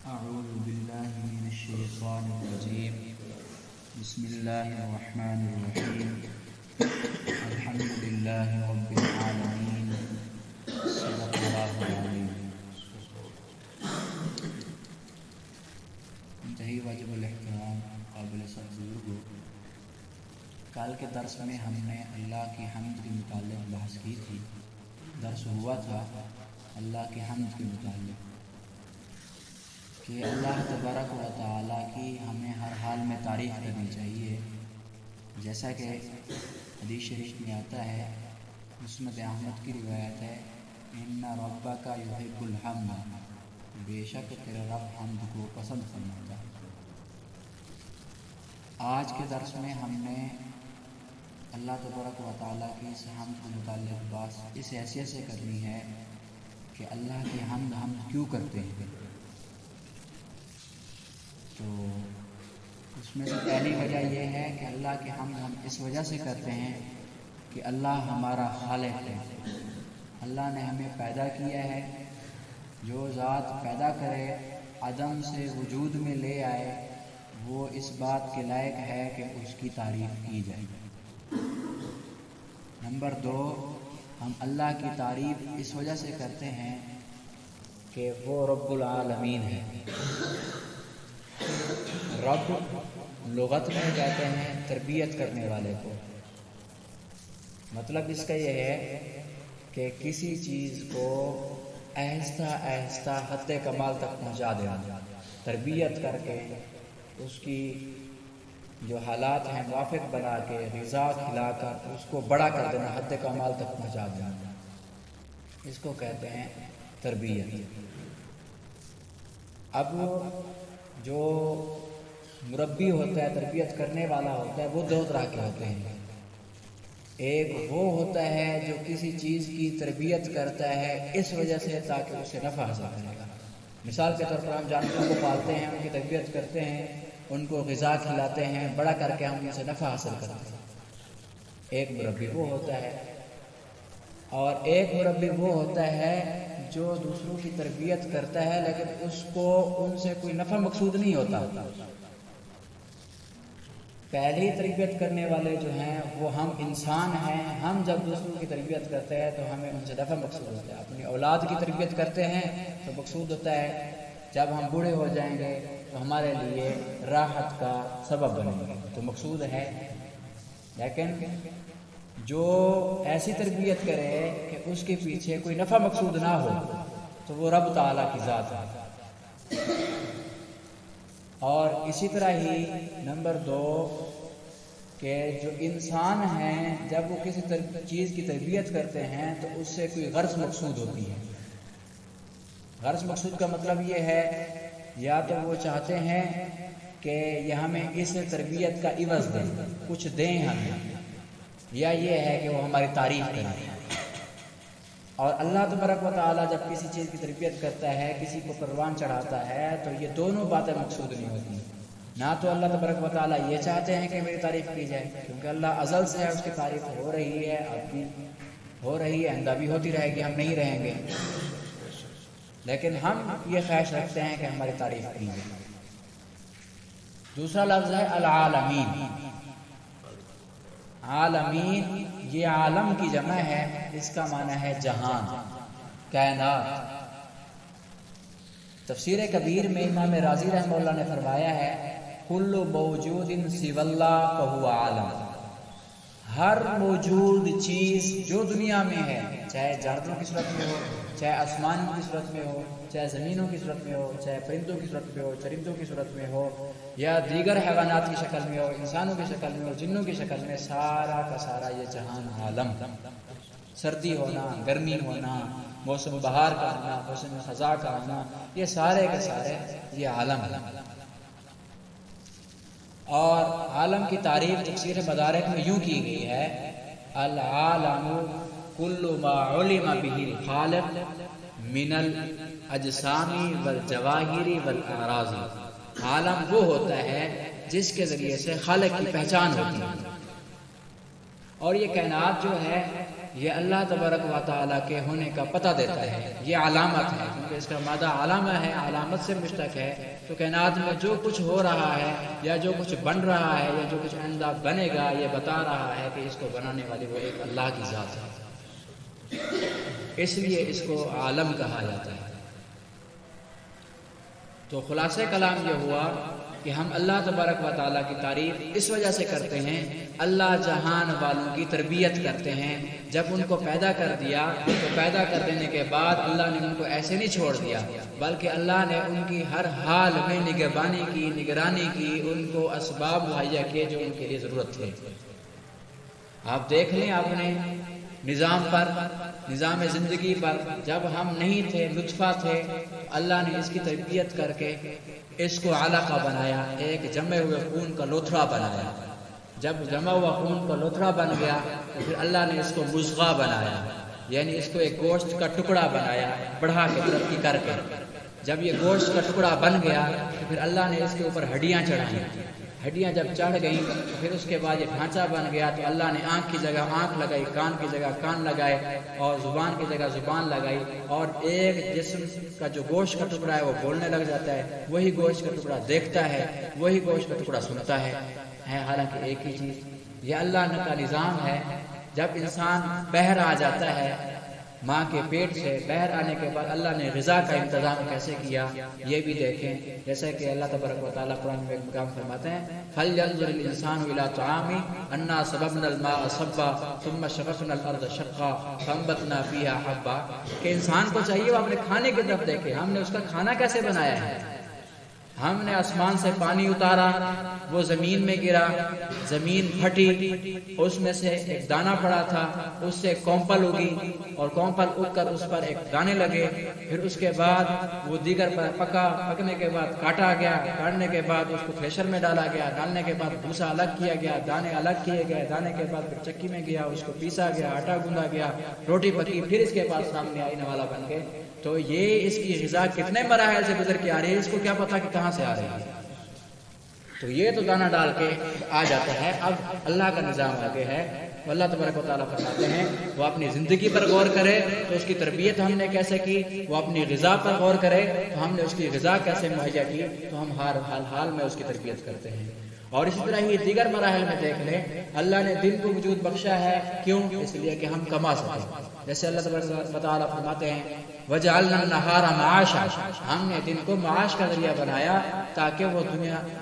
أعوذ بالله من الشيطان الرجيم بسم الله الرحمن الرحيم الحمد لله رب العالمين صدق الله العظيم. انتہائی واجب الاحترام قابل بزرگوں، کل کے درس میں ہم نے اللہ کی حمد کے متعلق بحث کی تھی. درس ہوا تھا اللہ کی حمد کے متعلق کہ اللہ تبارک و تعالیٰ کی ہمیں ہر حال میں تعریف کرنی چاہیے، جیسا کہ حدیث شریف میں آتا ہے. مسند احمد کی روایت ہے، ان ربک یحب الحمد، بے شک تیرا رب حمد کو پسند فرماتا ہے. آج کے درس میں ہم نے اللہ تبارک و تعالیٰ کی اس حمد کے متعلق بات اس حیثیت سے کرنی ہے کہ اللہ کی حمد ہم کیوں کرتے ہیں. تو اس میں سے پہلی وجہ یہ ہے کہ اللہ کی حمد ہم اس وجہ سے کرتے ہیں کہ اللہ ہمارا خالق ہے. اللہ نے ہمیں پیدا کیا ہے. جو ذات پیدا کرے، عدم سے وجود میں لے آئے، وہ اس بات کے لائق ہے کہ اس کی تعریف کی جائے. نمبر 2، ہم اللہ کی تعریف اس وجہ سے کرتے ہیں کہ وہ رب العالمین ہے. رب لغت میں کہتے ہیں تربیت کرنے والے کو. مطلب اس کا یہ ہے کہ کسی چیز کو آہستہ آہستہ حد کمال تک پہنچا دینا، تربیت کر کے اس کی جو حالات ہیں موافق بنا کے غذا کھلا کر اس کو بڑا کر دینا، حد کمال تک پہنچا دینا. اس کو کہتے ہیں تربیت. اب جو مربی ہوتا ہے، تربیت کرنے والا ہوتا ہے، وہ دو طرح کے ہوتے ہیں. ایک وہ ہوتا ہے جو کسی چیز کی تربیت کرتا ہے اس وجہ سے تاکہ اسے نفع حاصل کرے گا. مثال کے طور پر ہم جانوروں کو پالتے ہیں، ان کی تربیت کرتے ہیں، ان کو غذا کھلاتے ہیں، بڑا کر کے ہم ان سے نفع حاصل کرتے ہیں. ایک مربی وہ ہوتا ہے. اور ایک مربی وہ ہوتا ہے جو دوسروں کی تربیت کرتا ہے لیکن اس کو ان سے کوئی نفع مقصود نہیں ہوتا. پہلی تربیت کرنے والے جو ہیں وہ ہم انسان ہیں. ہم جب دوسروں کی تربیت کرتے ہیں تو ہمیں ان سے نفع مقصود ہوتا ہے. اپنی اولاد کی تربیت کرتے ہیں تو مقصود ہوتا ہے جب ہم بوڑھے ہو جائیں گے تو ہمارے لیے راحت کا سبب بنے گا، تو مقصود ہے. لیکن جو ایسی تربیت کرے کہ اس کے پیچھے کوئی نفع مقصود نہ ہو تو وہ رب تعالیٰ کی ذات ہے. اور اسی طرح ہی نمبر 2 کہ جو انسان ہیں جب وہ کسی چیز کی تربیت کرتے ہیں تو اس سے کوئی غرض مقصود ہوتی ہے. غرض مقصود کا مطلب یہ ہے یا تو وہ چاہتے ہیں کہ یہ ہمیں اس تربیت کا عوض دیں، کچھ دیں ہمیں، یا یہ ہے کہ وہ ہماری تعریف کریں. اور اللہ تبارک و تعالیٰ جب کسی چیز کی تربیت کرتا ہے، کسی کو پروان چڑھاتا ہے، تو یہ دونوں باتیں مقصود نہیں ہوتی. نہ تو اللہ تبارک و تعالیٰ یہ چاہتے ہیں کہ میری تعریف کی جائے، کیونکہ اللہ ازل سے ہے، اس کی تعریف ہو رہی ہے، اب بھی ہو رہی ہے، آئندہ بھی ہوتی رہے گی، ہم نہیں رہیں گے. لیکن ہم یہ خواہش رکھتے ہیں کہ ہماری تعریف کی جائے. دوسرا لفظ ہے العالمین. عالمین یہ عالم کی جمع ہے، اس کا معنی ہے جہان، کائنات. تفسیر کبیر میں امام رازی رحمہ اللہ نے فرمایا ہے کل موجود سوی اللہ فہو عالم. ہر موجود چیز جو دنیا میں ہے، چاہے جانوروں کی صورت میں ہو، چاہے آسمانوں کی صورت میں ہو، چاہے زمینوں کی صورت میں ہو، چاہے پرندوں کی صورت میں ہو، چرندوں کی صورت میں ہو، یا دیگر حیوانات کی شکل میں ہو، انسانوں کی شکل میں ہو، جنوں کی شکل میں، سارا کا سارا یہ جہان عالم. سردی ہونا، گرمی ہونا، موسم بہار کا ہونا، موسم خزاں کا ہونا، یہ سارے کے سارے یہ عالم ہے. اور عالم کی تعریف تفسیر مدارک میں یوں کی گئی ہے العالم کل ما علم به الخالق من الاجسام والجواہر والاعراض. عالم وہ ہوتا ہے جس کے ذریعے سے خالق کی پہچان ہوتی ہے. اور یہ کائنات جو ہے یہ اللہ تبارک و تعالیٰ کے ہونے کا پتہ دیتا ہے، یہ علامت ہے، کیونکہ اس کا مادہ علامہ ہے، علامت سے مشتق ہے۔ تو کائنات میں جو کچھ ہو رہا ہے یا جو کچھ بن رہا ہے یا جو کچھ آئندہ بنے گا، یہ بتا رہا ہے کہ اس کو بنانے والی وہ ایک اللہ کی ذات ہے، اس لیے اس کو عالم کہا جاتا ہے۔ تو خلاصہ کلام یہ ہوا کہ ہم اللہ تبارک و تعالیٰ کی تعریف اس وجہ سے کرتے ہیں، اللہ جہان والوں کی تربیت کرتے ہیں۔ جب ان کو پیدا کر دیا تو پیدا کر دینے کے بعد اللہ نے ان کو ایسے نہیں چھوڑ دیا، بلکہ اللہ نے ان کی ہر حال میں نگہبانی کی، نگرانی کی، ان کو اسباب مہیا کیے جو ان کے لیے ضرورت تھے۔ آپ دیکھ لیں اپنے نظام پر، نظام زندگی پر، جب ہم نہیں تھے، نطفہ تھے، اللہ نے اس کی تربیت کر کے اس کو علقہ بنایا، ایک جمے ہوئے خون کا لوتھڑا بنایا۔ جب جمع ہوا خون کا لوتھڑا بن گیا تو پھر اللہ نے اس کو مضغہ بنایا، یعنی اس کو ایک گوشت کا ٹکڑا بنایا، بڑھا کے ترقی کر کے۔ جب یہ گوشت کا ٹکڑا بن گیا تو پھر اللہ نے اس کے اوپر ہڈیاں چڑھائیں۔ ہڈیاں جب چڑھ گئیں تو پھر اس کے بعد یہ ڈھانچہ بن گیا، تو اللہ نے آنکھ کی جگہ آنکھ لگائی، کان کی جگہ کان لگائے، اور زبان کی جگہ زبان لگائی، اور ایک جسم کا جو گوشت کا ٹکڑا ہے وہ بولنے لگ جاتا ہے، وہی گوشت کا ٹکڑا دیکھتا ہے، وہی گوشت کا ٹکڑا سنتا ہے حالانکہ ایک ہی چیز۔ یہ اللہ کا نظام ہے۔ جب انسان باہر آ جاتا ہے ماں کے پیٹ سے، باہر آنے کے بعد اللہ نے غذا کا انتظام کیسے کیا یہ بھی دیکھیں، جیسے کہ اللہ تبارک و تعالیٰ قرآن میں ایک مقام فرماتے ہیں فَلْيَنظُرِ الْإِنسَانُ إِلَىٰ طَعَامِهِ أَنَّا صَبَبْنَا الْمَاءَ صَبًّا ثُمَّ شَقَقْنَا الْأَرْضَ شَقًّا فَأَنبَتْنَا فِيهَا حَبًّا، کہ انسان کو چاہیے وہ اپنے کھانے کی طرف دیکھے، ہم نے اس کا کھانا کیسے بنایا ہے۔ ہم نے آسمان سے پانی اتارا، وہ زمین میں گرا، زمین پھٹی، اس میں سے ایک دانہ پڑا تھا، اس سے کونپل اگی، اور کونپل اگ کر اس پر ایک دانے لگے، پھر اس کے بعد وہ دیگر پر پکا، پکنے کے بعد کاٹا گیا، کاٹنے کے بعد اس کو تھریشر میں ڈالا گیا، ڈالنے کے بعد بھوسا الگ کیا گیا، دانے الگ کیے گئے، دانے کے بعد پھر چکی میں گیا، اس کو پیسا گیا، آٹا گوندھا گیا، روٹی پکی، پھر اس کے بعد سامنے آئی نوالا بن کے۔ تو یہ اس کی غذا کتنے مراحل سے گزر کے آ رہی ہے، اس کو کیا پتا کہ کہاں سے آ رہی ہے۔ تو یہ تو دانہ ڈال کے آ جاتا ہے۔ اب اللہ کا نظام آگے ہے، اللہ تبارک و تعالیٰ فرماتے ہیں وہ اپنی زندگی پر غور کرے تو اس کی تربیت ہم نے کیسے کی، وہ اپنی غذا پر غور کرے تو ہم نے اس کی غذا کیسے مہیا کی، تو ہم ہر حال میں اس کی تربیت کرتے ہیں۔ اور اسی طرح ہی دیگر مراحل میں دیکھ لیں، اللہ نے دن کو وجود بخشا ہے، کیوں؟ اس لیے کہ ہم کما سکیں۔ جیسے اللہ تبارک و تعالیٰ فرماتے ہیں وَجَعَلْنَا النَّهَارَ مَعَاشًا، ہم نے دن کو معاش کا ذریعہ بنایا تاکہ وہ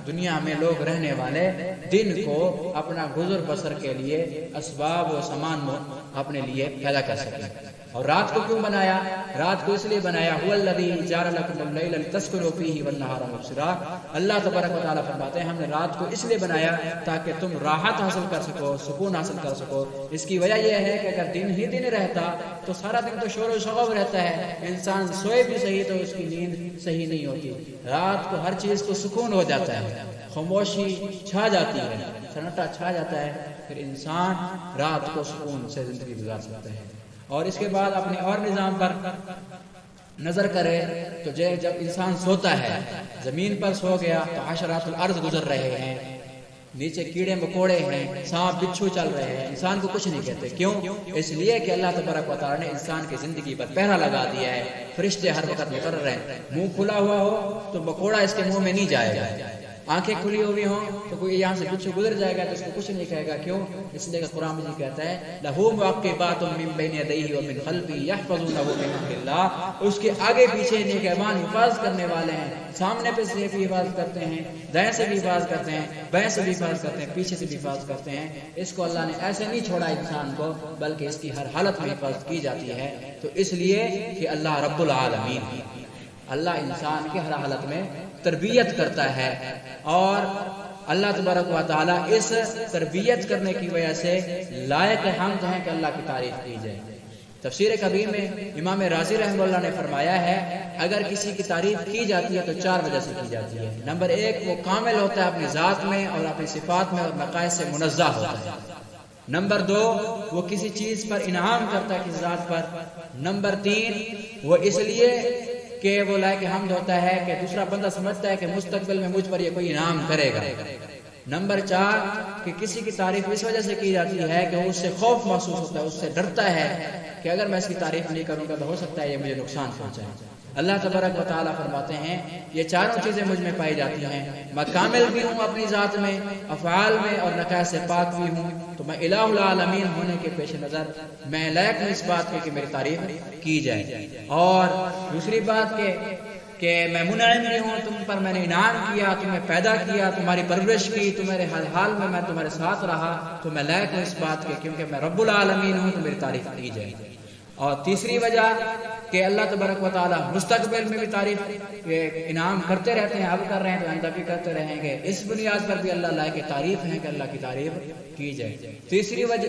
دنیا میں لوگ رہنے والے دن کو اپنا گزر بسر کے لیے اسباب و سامان اپنے لیے پیدا کر سکیں۔ اور رات کو کیوں بنایا؟ رات کو اس لیے بنایا هُوَ الَّذِي جَعَلَ لَكُمُ اللَّيْلَ لِتَسْكُنُوا فِيهِ وَالنَّهَارَ مُبْصِرًا، اللہ تبارک و تعالیٰ فرماتے ہیں ہم نے رات کو اس لیے بنایا تاکہ تم راحت حاصل کر سکو، سکون حاصل کر سکو۔ اس کی وجہ یہ ہے کہ اگر دن ہی دن رہتا تو سارا دن تو شور و شغب رہتا ہے، انسان سوئے بھی صحیح تو اس کی نیند صحیح نہیں ہوتی۔ رات کو ہر چیز کو سکون ہو جاتا ہے، خاموشی چھا جاتی ہے، سناٹا چھا جاتا ہے، پھر انسان رات کو سکون سے زندگی گزار سکتا ہے۔ اور اس کے بعد اپنے اور نظام پر نظر کرے تو جب انسان سوتا ہے، زمین پر سو گیا تو حشرات الارض گزر رہے ہیں، نیچے کیڑے مکوڑے ہیں، سانپ بچھو چل رہے ہیں، انسان کو کچھ نہیں کہتے۔ کیوں؟ اس لیے کہ اللہ تبارک و تعالیٰ نے انسان کی زندگی پر پہرا لگا دیا ہے، فرشتے ہر وقت مقرر ہیں۔ منہ کھلا ہوا ہو تو مکوڑا اس کے منہ میں نہیں جائے گا، آنکھیں کھلی ہوئی ہوں تو کوئی یہاں سے بچھو گزر جائے گا تو اس کو کچھ نہیں کہے گا۔ کیوں؟ اس لیے کہ قرآن مجید کہتا ہے لَهُ مُعَقِّبَاتٌ مِّن بَيْنِ يَدَيْهِ وَمِنْ خَلْفِهِ يَحْفَظُونَهُ مِنْ أَمْرِ اللَّهِ، اس کے آگے پیچھے نگہبان حفاظت کرنے والے ہیں، سامنے پہ سے بھی حفاظت کرتے ہیں، دائیں سے بھی حفاظت کرتے ہیں، بائیں سے بھی حفاظت کرتے ہیں، پیچھے سے بھی حفاظت کرتے ہیں۔ اس کو اللہ نے ایسے نہیں چھوڑا انسان کو، بلکہ اس کی ہر حالت میں حفاظت کی جاتی ہے۔ تو اس لیے کہ اللہ رب العالمین، اللہ انسان کے ہر حالت میں تربیت کرتا ہے، اور اللہ تبارک و تعالیٰ اس تربیت کرنے کی وجہ سے لائق حمد ہیں کہ اللہ کی تعریف کی جائے۔ تفسیر کبیر میں امام رازی رحمہ اللہ نے فرمایا ہے اگر کسی کی تعریف کی جاتی ہے تو 4 وجہ سے کی جاتی ہے۔ نمبر 1، وہ کامل ہوتا ہے اپنی ذات میں اور اپنی صفات میں اور نقائص سے منزہ ہوتا ہے۔ نمبر 2، وہ کسی چیز پر انعام کرتا ہے کسی ذات پر۔ نمبر 3، وہ اس لیے کہ وہ لائق حمد ہوتا ہے کہ دوسرا بندہ سمجھتا ہے کہ مستقبل میں مجھ پر یہ کوئی انعام کرے گا۔ نمبر 4 کہ کسی کی تعریف اس وجہ سے کی جاتی ہے کہ اس سے خوف محسوس ہوتا ہے، اس سے ڈرتا ہے کہ اگر میں اس کی تعریف نہیں کروں گا تو ہو سکتا ہے یہ مجھے نقصان پہنچائے۔ اللہ تبارک و تعالیٰ فرماتے ہیں یہ چاروں چیزیں مجھ میں پائی جاتی ہیں، میں کامل بھی ہوں اپنی ذات میں، افعال میں، اور نقائص سے پاک بھی ہوں، تو میں الہ العالمین ہونے کے پیش نظر میں لائق ہوں اس بات کہ میری تعریف کی جائے۔ اور دوسری بات کہ میں منعم بھی ہوں، تم پر میں نے انعام کیا، تمہیں پیدا کیا، تمہاری پرورش کی، تمہارے ہر حال میں تمہارے ساتھ رہا، تو میں لائق ہوں اس بات کے کیونکہ میں رب العالمین ہوں، تو میری تعریف کی جائے۔ اور تیسری وجہ کہ اللہ تبارک و تعالیٰ مستقبل میں بھی تعریف انعام کرتے رہتے ہیں، اب کر رہے ہیں تو آئندہ بھی کرتے رہیں گے، اس بنیاد پر بھی اللہ لائق تعریف ہے کہ اللہ کی تعریف کی جائے۔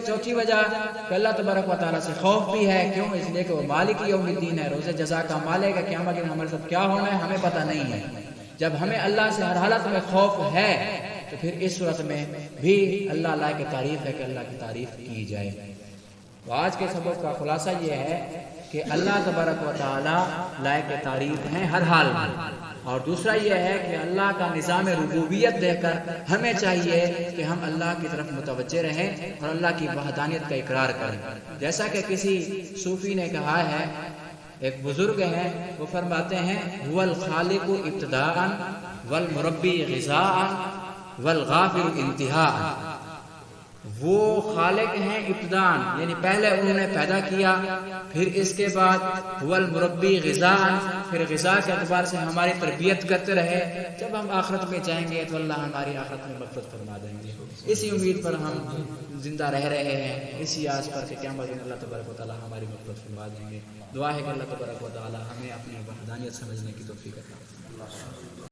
چوتھی وجہ کہ اللہ تبارک و تعالیٰ سے خوف بھی ہے، کیوں؟ اس لیے کہ وہ مالک یوم الدین ہے، روز جزا کا مالک ہے، قیامت دن ہمارے ساتھ کیا ہونا ہے ہمیں پتہ نہیں ہے۔ جب ہمیں اللہ سے ہر حالت میں خوف ہے تو پھر اس صورت میں بھی اللہ لائق تعریف ہے کہ اللہ کی تعریف کی جائے۔ تو آج کے سبق کا خلاصہ یہ ہے کہ اللہ تبارک و تعالیٰ لائق تعریف ہیں ہر حال میں، اور دوسرا یہ ہے کہ اللہ کا نظام ربوبیت دیکھ کر ہمیں چاہیے کہ ہم اللہ کی طرف متوجہ رہیں اور اللہ کی وحدانیت کا اقرار کریں۔ جیسا کہ کسی صوفی نے کہا ہے، ایک بزرگ ہیں، وہ فرماتے ہیں هو الخالق ابتداء والمربی غذاء والغافر انتہاء۔ وہ خالق ہیں ابتداء، یعنی پہلے انہوں نے پیدا کیا، پھر اس کے بعد هو المربی غذاء، پھر غذا کے اعتبار سے ہماری تربیت کرتے رہے۔ جب ہم آخرت میں جائیں گے تو اللہ ہماری آخرت میں مغفرت فرما دیں گے۔ اسی امید پر ہم زندہ رہ رہے ہیں، اسی آس پر کہ قیامت میں اللہ تبارک و تعالیٰ ہماری مغفرت فرما دیں گے۔ دعا ہے کہ اللہ تبارک و تعالیٰ ہمیں اپنی وحدانیت سمجھنے کی توفیق عطا فرمائے۔